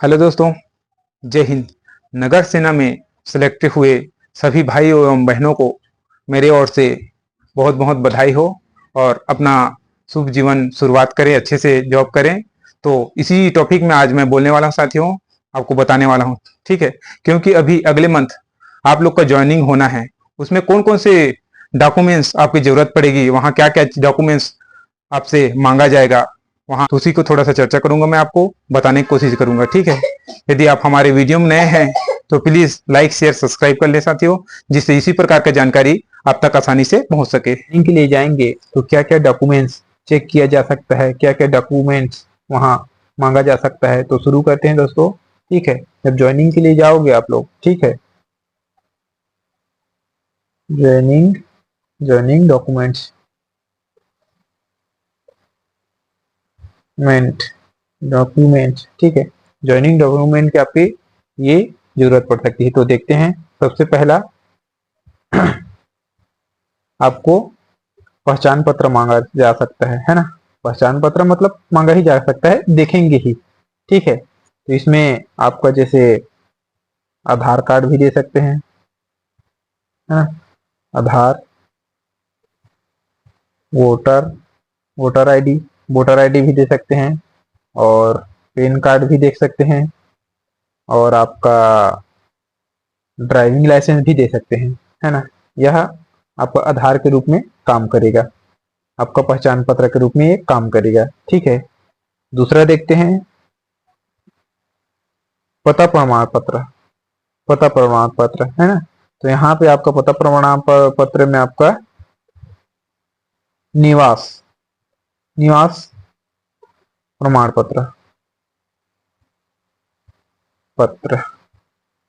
Hello दोस्तों, जय हिंद। नगर सेना में सेलेक्ट हुए सभी भाई एवं बहनों को मेरे ओर से बहुत बहुत बधाई हो और अपना शुभ जीवन शुरुआत करें, अच्छे से जॉब करें। तो इसी टॉपिक में आज मैं बोलने वाला हूँ साथियों, आपको बताने वाला हूँ। ठीक है, क्योंकि अभी अगले मंथ आप लोग का ज्वाइनिंग होना है। उसमें कौन कौन से डॉक्यूमेंट्स आपकी जरूरत पड़ेगी, वहाँ क्या क्या डॉक्यूमेंट्स आपसे मांगा जाएगा, वहां तो उसी को थोड़ा सा चर्चा करूंगा, मैं आपको बताने की कोशिश करूंगा। ठीक है, यदि आप हमारे वीडियो में नए हैं तो प्लीज लाइक शेयर सब्सक्राइब कर ले साथियों, जिससे इसी प्रकार की जानकारी आप तक आसानी से पहुंच सके। के लिए जाएंगे तो क्या क्या डॉक्यूमेंट्स चेक किया जा सकता है, क्या क्या डॉक्यूमेंट्स वहाँ मांगा जा सकता है, तो शुरू करते हैं दोस्तों। ठीक है, जब ज्वाइनिंग के लिए जाओगे आप लोग, ठीक है, ज्वाइनिंग ज्वाइनिंग डॉक्यूमेंट, ठीक है, ज्वाइनिंग डॉक्यूमेंट की आपकी ये जरूरत पड़ सकती है। तो देखते हैं, सबसे पहला आपको पहचान पत्र मांगा जा सकता है ना। पहचान पत्र मतलब मांगा ही जा सकता है, देखेंगे ही। ठीक है, तो इसमें आपका जैसे आधार कार्ड भी दे सकते हैं, है ना, आधार, वोटर वोटर आईडी भी दे सकते हैं, और पैन कार्ड भी देख सकते हैं, और आपका ड्राइविंग लाइसेंस भी दे सकते हैं, है ना। यह आपका आधार के रूप में काम करेगा, आपका पहचान पत्र के रूप में ये काम करेगा। ठीक है, दूसरा देखते हैं पता प्रमाण पत्र। पता प्रमाण पत्र, है ना। तो यहाँ पे आपका पता प्रमाण पत्र में आपका निवास निवास प्रमाण पत्र,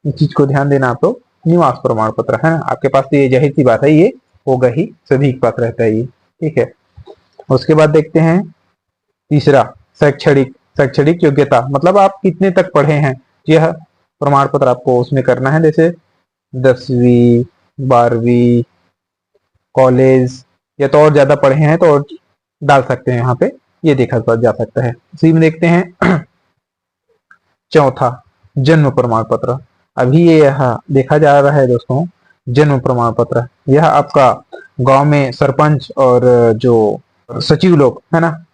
इस चीज को ध्यान देना आप लोग। निवास प्रमाण पत्र, है ना, आपके पास तो ये जाहिर सी बात है, ये होगा ही, सभी के पास रहता है ये। ठीक है, उसके बाद देखते हैं तीसरा, शैक्षणिक शैक्षणिक योग्यता, मतलब आप कितने तक पढ़े हैं, यह प्रमाण पत्र आपको उसमें करना है। जैसे 10वीं 12वीं कॉलेज, या तो और ज्यादा पढ़े हैं तो और डाल सकते हैं यहाँ पे, ये देखा जा सकता है। इसी में देखते हैं चौथा, जन्म प्रमाण पत्र। अभी ये यहाँ देखा जा रहा है दोस्तों, जन्म प्रमाण पत्र, यह आपका गांव में सरपंच और जो सचिव लोग है ना,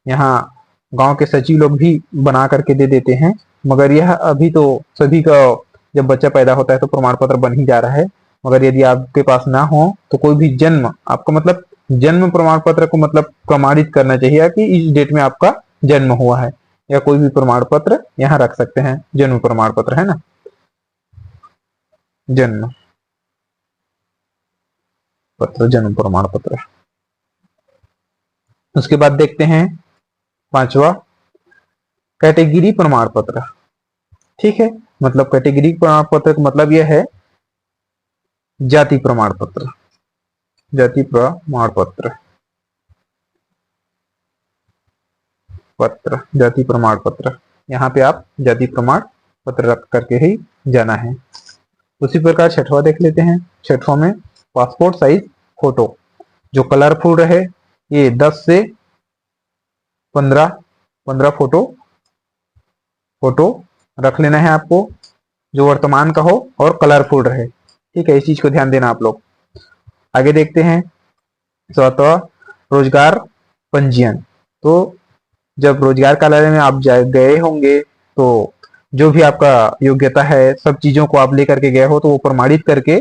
यहाँ गांव के सचिव लोग भी बना करके दे देते हैं। मगर यह अभी तो सभी का, जब बच्चा पैदा होता है तो प्रमाण पत्र बन ही जा रहा है। मगर यदि आपके पास ना हो तो कोई भी जन्म आपका, मतलब जन्म प्रमाण पत्र को मतलब प्रमाणित करना चाहिए कि इस डेट में आपका जन्म हुआ है, या कोई भी प्रमाण पत्र यहाँ रख सकते हैं, जन्म प्रमाण पत्र, है ना, जन्म पत्र, जन्म प्रमाण पत्र। उसके बाद देखते हैं पांचवा, कैटेगरी प्रमाण पत्र। ठीक है, मतलब कैटेगरी प्रमाण पत्र का मतलब यह है जाति प्रमाण पत्र, जाति प्रमाण जाति प्रमाण पत्र, यहाँ पे आप जाति प्रमाण पत्र रख करके ही जाना है। उसी प्रकार छठवा देख लेते हैं। छठवा में पासपोर्ट साइज फोटो, जो कलरफुल रहे, ये 10 से 15 फोटो रख लेना है आपको, जो वर्तमान का हो और कलरफुल रहे। ठीक है, इस चीज को ध्यान देना आप लोग। आगे देखते हैं सातवां, रोजगार पंजीयन। तो जब रोजगार कार्यालय में आप गए होंगे तो जो भी आपका योग्यता है, सब चीजों को आप लेकर के गए हो, तो वो प्रमाणित करके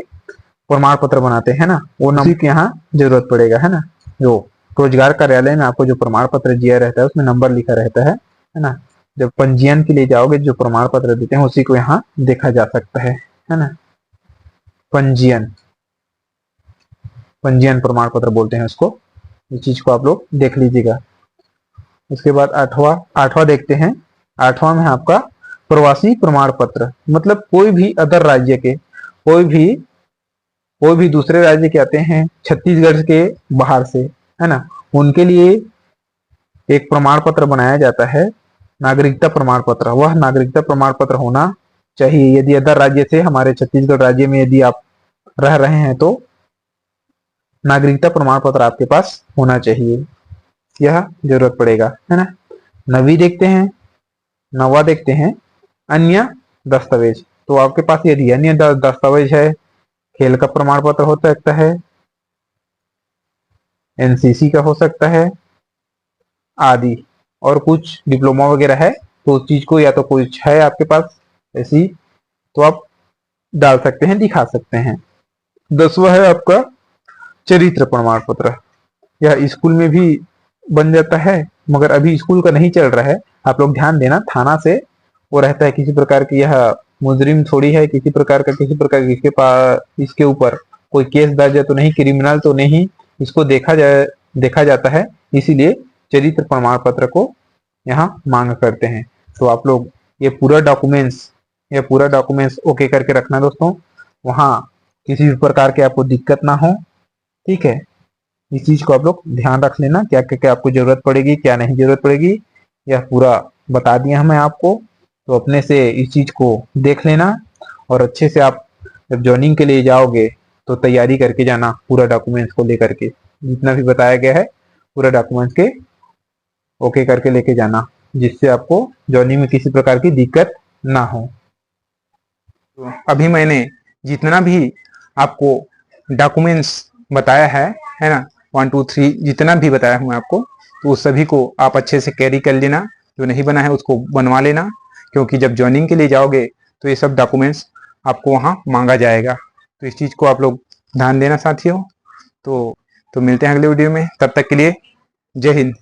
प्रमाण पत्र बनाते हैं ना, वो नंबर की यहाँ जरूरत पड़ेगा, है ना। जो रोजगार कार्यालय में आपको जो प्रमाण पत्र दिया रहता है उसमें नंबर लिखा रहता है ना। जब पंजीयन के लिए जाओगे, जो प्रमाण पत्र देते हैं उसी को यहाँ देखा जा सकता है ना। पंजीयन पंजीयन प्रमाण पत्र बोलते हैं उसको, इस चीज को आप लोग देख लीजिएगा। उसके बाद आठवां देखते हैं। आठवां में आपका प्रवासी प्रमाण पत्र, मतलब कोई भी अदर राज्य के, कोई भी दूसरे राज्य के आते हैं छत्तीसगढ़ के बाहर से, है ना, उनके लिए एक प्रमाण पत्र बनाया जाता है, नागरिकता प्रमाण पत्र। वह नागरिकता प्रमाण पत्र होना चाहिए। यदि अदर राज्य से हमारे छत्तीसगढ़ राज्य में यदि आप रह रहे हैं तो नागरिकता प्रमाण पत्र आपके पास होना चाहिए, यह जरूरत पड़ेगा, है ना। नवा देखते हैं अन्य दस्तावेज, तो आपके पास यदि अन्य दस्तावेज है, खेल का प्रमाण पत्र हो सकता है, एनसीसी का हो सकता है आदि, और कुछ डिप्लोमा वगैरह है तो उस चीज को, या तो कुछ है आपके पास ऐसी, तो आप डाल सकते हैं, दिखा सकते हैं। 10वां है आपका चरित्र प्रमाण पत्र। यह स्कूल में भी बन जाता है, मगर अभी स्कूल का नहीं चल रहा है। आप लोग ध्यान देना, थाना से वो रहता है, किसी प्रकार की यह मुजरिम थोड़ी है, किसी प्रकार का इसके पास इसके ऊपर कोई केस दर्ज है तो नहीं, क्रिमिनल तो नहीं, इसको देखा जाता है, इसीलिए चरित्र प्रमाण पत्र को यहाँ मांग करते हैं। तो आप लोग ये पूरा डॉक्यूमेंट्स ओके करके रखना दोस्तों, वहाँ किसी भी प्रकार के आपको दिक्कत ना हो, ठीक है। इस चीज को आप लोग ध्यान रख लेना, क्या क्या क्या आपको जरूरत पड़ेगी, क्या नहीं जरूरत पड़ेगी, यह पूरा बता दिया हमें आपको। तो अपने से इस चीज को देख लेना, और अच्छे से आप जब ज्वाइनिंग के लिए जाओगे तो तैयारी करके जाना, पूरा डॉक्यूमेंट्स को लेकर के, जितना भी बताया गया है पूरा डॉक्यूमेंट्स के ओके करके लेके जाना, जिससे आपको ज्वाइनिंग में किसी प्रकार की दिक्कत ना हो। तो अभी मैंने जितना भी आपको डॉक्यूमेंट्स बताया है ना, 1 2 3 जितना भी बताया हूँ मैं आपको, तो उस सभी को आप अच्छे से कैरी कर लेना। जो नहीं बना है उसको बनवा लेना, क्योंकि जब ज्वाइनिंग के लिए जाओगे तो ये सब डॉक्यूमेंट्स आपको वहाँ मांगा जाएगा। तो इस चीज़ को आप लोग ध्यान देना साथियों। तो मिलते हैं अगले वीडियो में, तब तक के लिए जय हिंद।